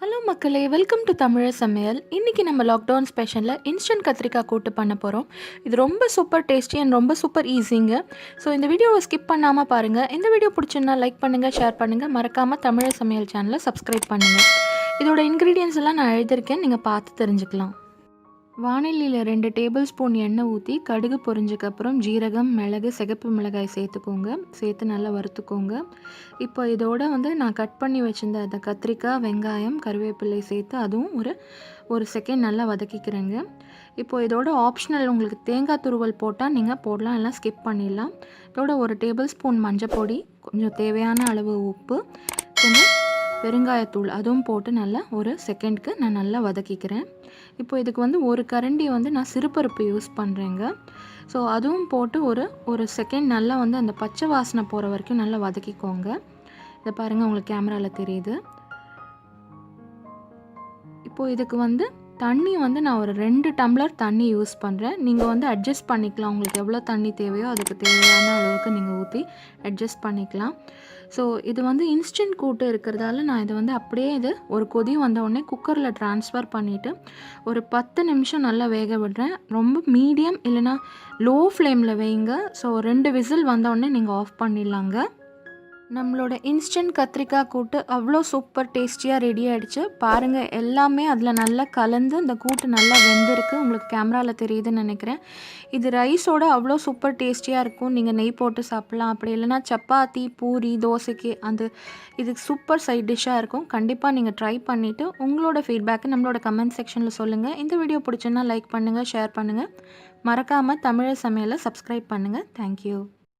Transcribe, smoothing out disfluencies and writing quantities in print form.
Hello மக்களே, welcome to Tamil சமையல். இன்றைக்கி நம்ம லாக்டவுன் ஸ்பெஷலில் இன்ஸ்டன்ட் கத்திரிக்காய் கூட்டு பண்ண போகிறோம். இது ரொம்ப சூப்பர் டேஸ்டி அண்ட் ரொம்ப சூப்பர் ஈஸிங்க. ஸோ இந்த வீடியோவை ஸ்கிப் பண்ணாமல் பாருங்கள். இந்த வீடியோ பிடிச்சிருந்தா லைக் பண்ணுங்கள், ஷேர் பண்ணுங்கள், மறக்காமல் தமிழ் சமையல் சேனலை சப்ஸ்கிரைப் பண்ணுங்கள். இதோட இன்க்ரீடியன்ஸ் எல்லாம் நான் எழுதியிருக்கேன், நீங்கள் பார்த்து தெரிஞ்சுக்கலாம். வானிலையில் 2 டேபிள் ஸ்பூன் எண்ணெய் ஊற்றி கடுகு பொரிஞ்சக்கப்புறம் ஜீரகம், மிளகு, சிகப்பு மிளகாய் சேர்த்துக்கோங்க. சேர்த்து நல்லா வறுத்துக்கோங்க. இப்போ இதோட நான் கட் பண்ணி வச்சுருந்த அந்த கத்திரிக்காய், வெங்காயம், கருவேப்பிலை சேர்த்து அதுவும் ஒரு செகண்ட் நல்லா வதக்கிக்கிறேங்க. இப்போ இதோட ஆப்ஷனல், உங்களுக்கு தேங்காய் துருவல் போட்டால் நீங்கள் போடலாம், எல்லாம் ஸ்கிப் பண்ணிடலாம். இதோட 1 டேபிள் ஸ்பூன் மஞ்சள் பொடி, கொஞ்சம் தேவையான அளவு உப்பு, கொஞ்சம் பெருங்காயத்தூள் அதுவும் போட்டு நல்லா ஒரு செகண்ட்க்கு நான் நல்லா வதக்கிக்கிறேன். இப்போ இதுக்கு ஒரு கரண்டி நான் சிறுபருப்பு யூஸ் பண்ணுறேங்க. ஸோ அதுவும் போட்டு ஒரு செகண்ட் நல்லா அந்த பச்சை வாசனை போகிற வரைக்கும் நல்லா வதக்கிக்கோங்க. இதை பாருங்கள், உங்களுக்கு கேமராவில் தெரியுது. இப்போது இதுக்கு தண்ணி நான் ஒரு 2 டம்ளர் தண்ணி யூஸ் பண்ணுறேன். நீங்கள் அட்ஜஸ்ட் பண்ணிக்கலாம், உங்களுக்கு எவ்வளோ தண்ணி தேவையோ அதுக்கு தேவையான அளவுக்கு நீங்கள் ஊற்றி அட்ஜஸ்ட் பண்ணிக்கலாம். ஸோ இது இன்ஸ்டன்ட் கூட்டு இருக்கிறதால நான் இதை அப்படியே ஒரு கொதி வந்தவுடனே குக்கரில் ட்ரான்ஸ்ஃபர் பண்ணிவிட்டு ஒரு 10 நிமிஷம் நல்லா வேக விடுறேன். ரொம்ப மீடியம் இல்லைனா லோ ஃப்ளேமில் வைங்க. ஸோ 2 விசில் வந்தவுடனே நீங்கள் ஆஃப் பண்ணிடலாங்க. நம்மளோட இன்ஸ்டன்ட் கத்திரிக்காய் கூட்டு அவ்வளோ சூப்பர் டேஸ்டியாக ரெடி ஆகிடுச்சு. பாருங்கள், எல்லாமே அதில் நல்லா கலந்து இந்த கூட்டு நல்லா வெந்திருக்கு. உங்களுக்கு கேமராவில் தெரியுதுன்னு நினைக்கிறேன். இது ரைஸோட அவ்வளோ சூப்பர் டேஸ்டியாக இருக்கும். நீங்கள் நெய் போட்டு சாப்பிட்லாம், அப்படி இல்லைனா சப்பாத்தி, பூரி, தோசைக்கு இதுக்கு சூப்பர் சைட் டிஷ்ஷாக இருக்கும். கண்டிப்பாக நீங்கள் ட்ரை பண்ணிவிட்டு உங்களோட ஃபீட்பேக்கை நம்மளோட கமெண்ட் செக்ஷனில் சொல்லுங்கள். இந்த வீடியோ பிடிச்சுன்னா லைக் பண்ணுங்கள், ஷேர் பண்ணுங்கள், மறக்காமல் தமிழ் சமையலை சப்ஸ்கிரைப் பண்ணுங்கள். தேங்க்யூ.